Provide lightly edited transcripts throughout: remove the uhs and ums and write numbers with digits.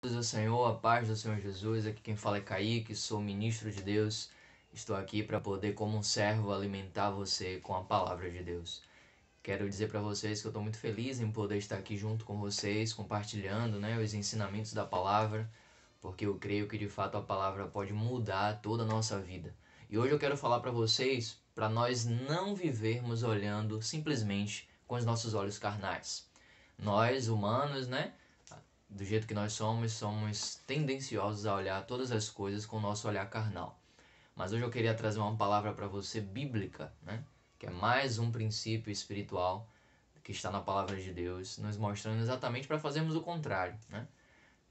Do Senhor, a paz do Senhor Jesus. Aqui quem fala é Kaique, sou ministro de Deus. Estou aqui para poder, como um servo, alimentar você com a palavra de Deus. Quero dizer para vocês que eu estou muito feliz em poder estar aqui junto com vocês, compartilhando, os ensinamentos da palavra, porque eu creio que de fato a palavra pode mudar toda a nossa vida. E hoje eu quero falar para vocês, para nós não vivermos olhando simplesmente com os nossos olhos carnais. Nós, humanos, do jeito que nós somos tendenciosos a olhar todas as coisas com o nosso olhar carnal. Mas hoje eu queria trazer uma palavra para você bíblica, que é mais um princípio espiritual que está na palavra de Deus, nos mostrando exatamente para fazermos o contrário.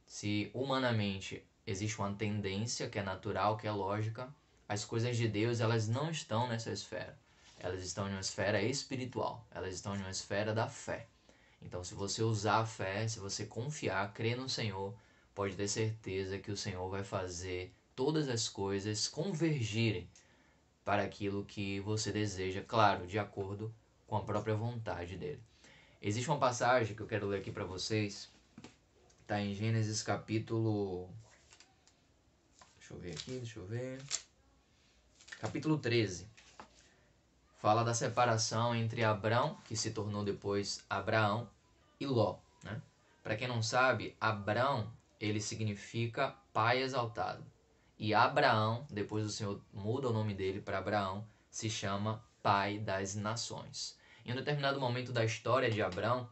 Se humanamente existe uma tendência que é natural, que é lógica, as coisas de Deus elas não estão nessa esfera. Elas estão em uma esfera espiritual, elas estão em uma esfera da fé. Então, se você usar a fé, se você confiar, crer no Senhor, pode ter certeza que o Senhor vai fazer todas as coisas convergirem para aquilo que você deseja, claro, de acordo com a própria vontade dele. Existe uma passagem que eu quero ler aqui para vocês, está em Gênesis capítulo... Deixa eu ver... Capítulo 13. Fala da separação entre Abrão, que se tornou depois Abraão, e Ló. Para quem não sabe, Abrão ele significa pai exaltado. E Abraão, depois o Senhor muda o nome dele para Abraão, se chama pai das nações. Em um determinado momento da história de Abrão,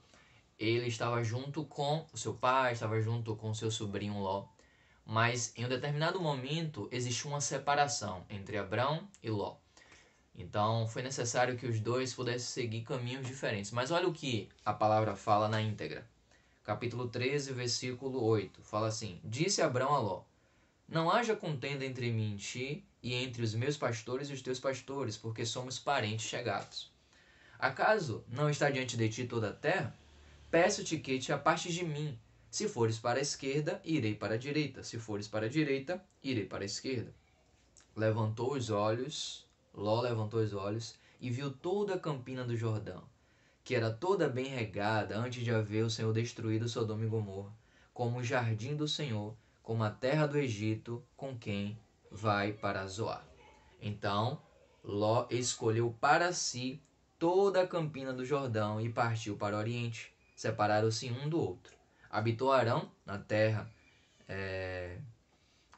ele estava junto com o seu pai, estava junto com o seu sobrinho Ló. Mas em um determinado momento existiu uma separação entre Abrão e Ló. Então foi necessário que os dois pudessem seguir caminhos diferentes. Mas olha o que a palavra fala na íntegra. Capítulo 13, versículo 8. Fala assim: Disse Abrão a Ló: Não haja contenda entre mim e ti, e entre os meus pastores e os teus pastores, porque somos parentes chegados. Acaso não está diante de ti toda a terra? Peço-te que te apartes de mim. Se fores para a esquerda, irei para a direita. Se fores para a direita, irei para a esquerda. Ló levantou os olhos e viu toda a campina do Jordão, que era toda bem regada antes de haver o Senhor destruído Sodoma e Gomorra, como o jardim do Senhor, como a terra do Egito, com quem vai para Zoar. Então Ló escolheu para si toda a campina do Jordão e partiu para o oriente. Separaram-se um do outro. Habitou Arão na terra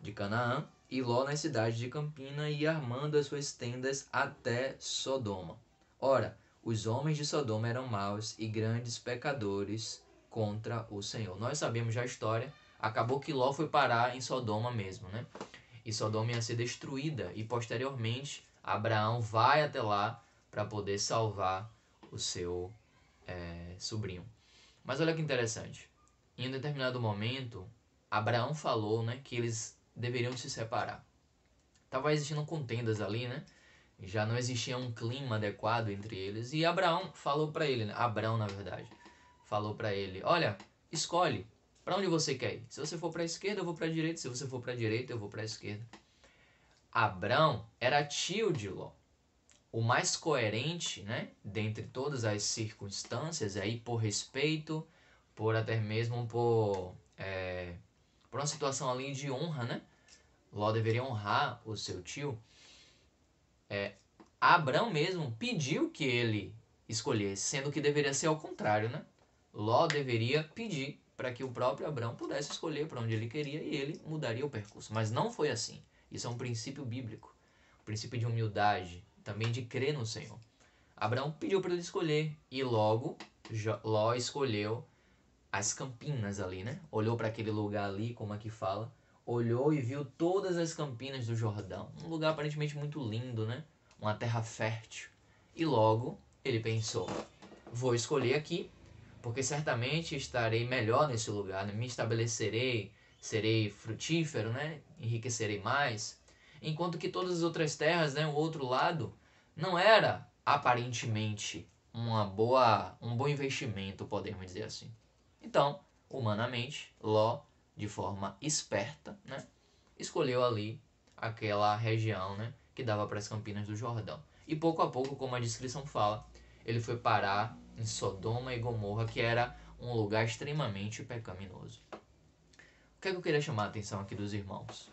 de Canaã, e Ló na cidade de Campina, e armando as suas tendas até Sodoma. Ora, os homens de Sodoma eram maus e grandes pecadores contra o Senhor. Nós sabemos já a história. Acabou que Ló foi parar em Sodoma mesmo, E Sodoma ia ser destruída. E posteriormente, Abraão vai até lá para poder salvar o seu sobrinho. Mas olha que interessante. Em um determinado momento, Abraão falou que eles deveriam se separar. Estava existindo contendas ali, Já não existia um clima adequado entre eles. E Abraão falou para ele, Abrão na verdade, falou para ele: Olha, escolhe, para onde você quer ir? Se você for para a esquerda, eu vou para a direita. Se você for para a direita, eu vou para a esquerda. Abrão era tio de Ló. O mais coerente, dentre todas as circunstâncias, aí por respeito, por até mesmo por uma situação ali de honra, Ló deveria honrar o seu tio. Abrão mesmo pediu que ele escolhesse, sendo que deveria ser ao contrário, Ló deveria pedir para que o próprio Abrão pudesse escolher para onde ele queria e ele mudaria o percurso. Mas não foi assim. Isso é um princípio bíblico, um princípio de humildade, também de crer no Senhor. Abrão pediu para ele escolher e logo Ló escolheu as campinas ali, Olhou para aquele lugar ali, como aqui fala, olhou e viu todas as campinas do Jordão. Um lugar aparentemente muito lindo, Uma terra fértil. E logo ele pensou: vou escolher aqui, porque certamente estarei melhor nesse lugar, me estabelecerei, serei frutífero, enriquecerei mais. Enquanto que todas as outras terras, o outro lado, não era aparentemente um bom investimento, podemos dizer assim. Então, humanamente, Ló, de forma esperta, escolheu ali aquela região, que dava para as campinas do Jordão. E pouco a pouco, como a descrição fala, ele foi parar em Sodoma e Gomorra, que era um lugar extremamente pecaminoso. O que é que eu queria chamar a atenção aqui dos irmãos?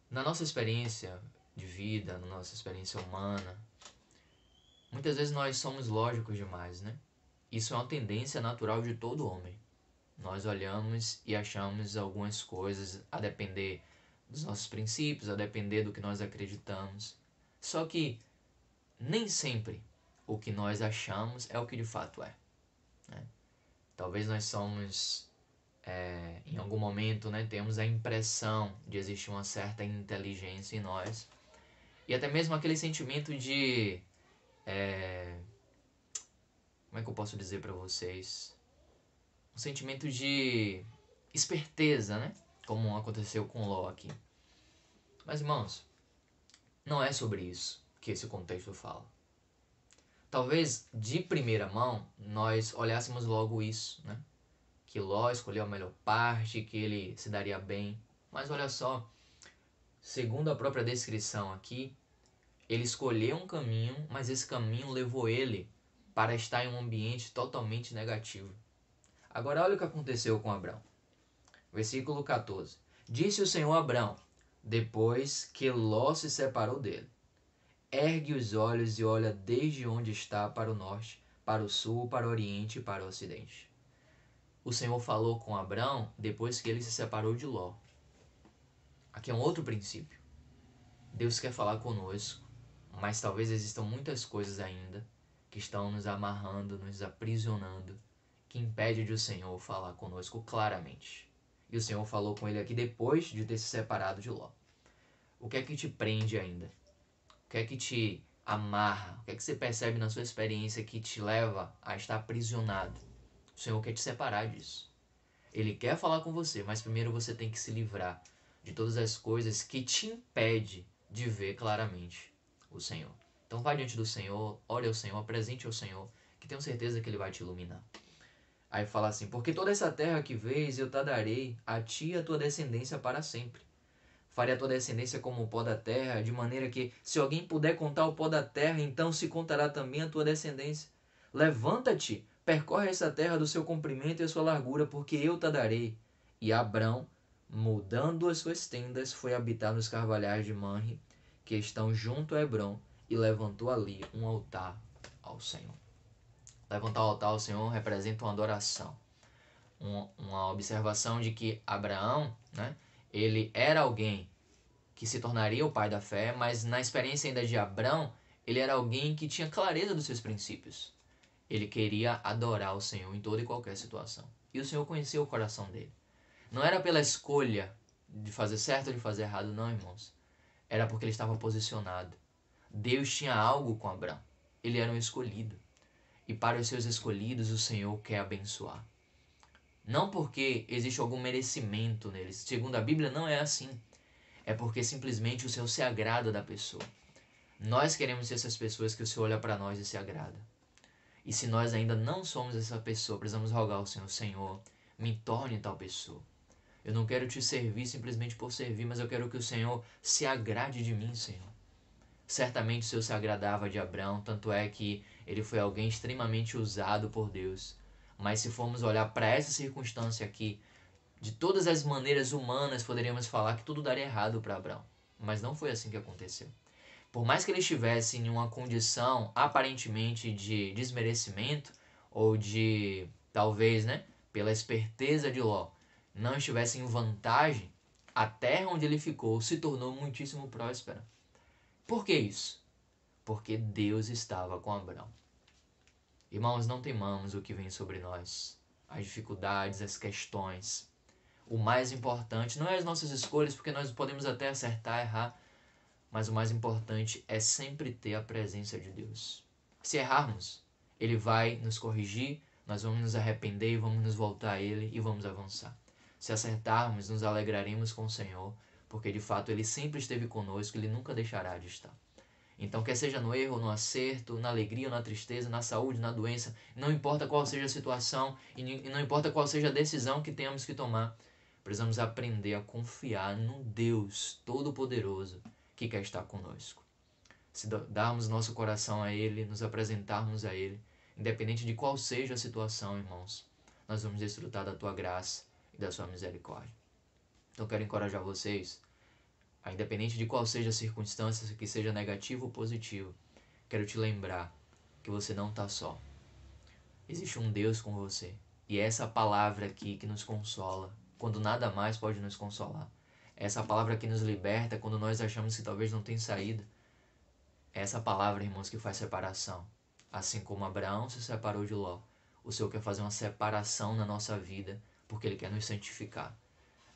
Na nossa experiência de vida, na nossa experiência humana, muitas vezes nós somos lógicos demais, né? Isso é uma tendência natural de todo homem. Nós olhamos e achamos algumas coisas a depender dos nossos princípios, a depender do que nós acreditamos. Só que nem sempre o que nós achamos é o que de fato é, né? Talvez nós somos, em algum momento, né, temos a impressão de existir uma certa inteligência em nós. E até mesmo aquele sentimento de... como é que eu posso dizer para vocês? Um sentimento de esperteza, né? Como aconteceu com Ló aqui. Mas, irmãos, não é sobre isso que esse contexto fala. Talvez, de primeira mão, nós olhássemos logo isso, né? Que Ló escolheu a melhor parte, que ele se daria bem. Mas olha só, segundo a própria descrição aqui, ele escolheu um caminho, mas esse caminho levou ele para estar em um ambiente totalmente negativo. Agora olha o que aconteceu com Abrão. Versículo 14. Disse o Senhor a Abrão, depois que Ló se separou dele: ergue os olhos e olha desde onde está para o norte, para o sul, para o oriente e para o ocidente. O Senhor falou com Abrão depois que ele se separou de Ló. Aqui é um outro princípio. Deus quer falar conosco, mas talvez existam muitas coisas ainda que estão nos amarrando, nos aprisionando, que impede de o Senhor falar conosco claramente. E o Senhor falou com ele aqui depois de ter se separado de Ló. O que é que te prende ainda? O que é que te amarra? O que é que você percebe na sua experiência que te leva a estar aprisionado? O Senhor quer te separar disso. Ele quer falar com você, mas primeiro você tem que se livrar de todas as coisas que te impedem de ver claramente o Senhor. Então vai diante do Senhor, ore ao Senhor, apresente ao Senhor, que tenho certeza que Ele vai te iluminar. Aí fala assim: porque toda essa terra que vês eu te darei a ti e a tua descendência para sempre. Farei a tua descendência como o pó da terra, de maneira que, se alguém puder contar o pó da terra, então se contará também a tua descendência. Levanta-te, percorre essa terra do seu comprimento e a sua largura, porque eu te darei. E Abrão, mudando as suas tendas, foi habitar nos carvalhais de Manre, que estão junto a Hebrom, e levantou ali um altar ao Senhor. Levantar o altar ao Senhor representa uma adoração, uma observação de que Abraão, né, ele era alguém que se tornaria o pai da fé, mas na experiência ainda de Abrão, ele era alguém que tinha clareza dos seus princípios. Ele queria adorar o Senhor em toda e qualquer situação. E o Senhor conhecia o coração dele. Não era pela escolha de fazer certo ou de fazer errado, não, irmãos. Era porque ele estava posicionado. Deus tinha algo com Abrão. Ele era um escolhido. E para os seus escolhidos, o Senhor quer abençoar. Não porque existe algum merecimento neles. Segundo a Bíblia, não é assim. É porque simplesmente o Senhor se agrada da pessoa. Nós queremos ser essas pessoas que o Senhor olha para nós e se agrada. E se nós ainda não somos essa pessoa, precisamos rogar ao Senhor: Senhor, me torne tal pessoa. Eu não quero te servir simplesmente por servir, mas eu quero que o Senhor se agrade de mim, Senhor. Certamente o Senhor se agradava de Abrão, tanto é que ele foi alguém extremamente usado por Deus. Mas se formos olhar para essa circunstância aqui, de todas as maneiras humanas, poderíamos falar que tudo daria errado para Abrão. Mas não foi assim que aconteceu. Por mais que ele estivesse em uma condição aparentemente de desmerecimento, ou de, talvez, né, pela esperteza de Ló, não estivesse em vantagem, a terra onde ele ficou se tornou muitíssimo próspera. Por que isso? Porque Deus estava com Abrão. Irmãos, não temamos o que vem sobre nós, as dificuldades, as questões. O mais importante não é as nossas escolhas, porque nós podemos até acertar, errar, mas o mais importante é sempre ter a presença de Deus. Se errarmos, Ele vai nos corrigir, nós vamos nos arrepender e vamos nos voltar a Ele e vamos avançar. Se acertarmos, nos alegraremos com o Senhor, porque de fato Ele sempre esteve conosco, Ele nunca deixará de estar. Então, quer seja no erro, no acerto, na alegria ou na tristeza, na saúde, na doença, não importa qual seja a situação e não importa qual seja a decisão que tenhamos que tomar, precisamos aprender a confiar no Deus Todo-Poderoso que quer estar conosco. Se darmos nosso coração a Ele, nos apresentarmos a Ele, independente de qual seja a situação, irmãos, nós vamos desfrutar da Tua graça e da Sua misericórdia. Então eu quero encorajar vocês, independente de qual seja a circunstância, que seja negativo ou positivo, quero te lembrar que você não está só. Existe um Deus com você. E é essa palavra aqui que nos consola, quando nada mais pode nos consolar. É essa palavra que nos liberta quando nós achamos que talvez não tem saída. É essa palavra, irmãos, que faz separação. Assim como Abraão se separou de Ló, o Senhor quer fazer uma separação na nossa vida, porque Ele quer nos santificar.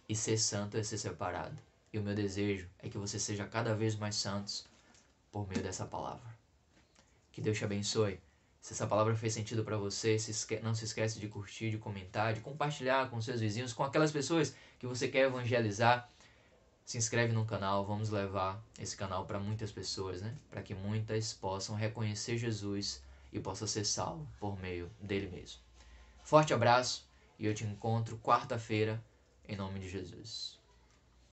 E ser santo é ser separado. E o meu desejo é que você seja cada vez mais santos por meio dessa palavra. Que Deus te abençoe. Se essa palavra fez sentido para você, não se esquece de curtir, de comentar, de compartilhar com seus vizinhos, com aquelas pessoas que você quer evangelizar. Se inscreve no canal, vamos levar esse canal para muitas pessoas, né? Para que muitas possam reconhecer Jesus e possam ser salvos por meio dele mesmo. Forte abraço e eu te encontro quarta-feira em nome de Jesus.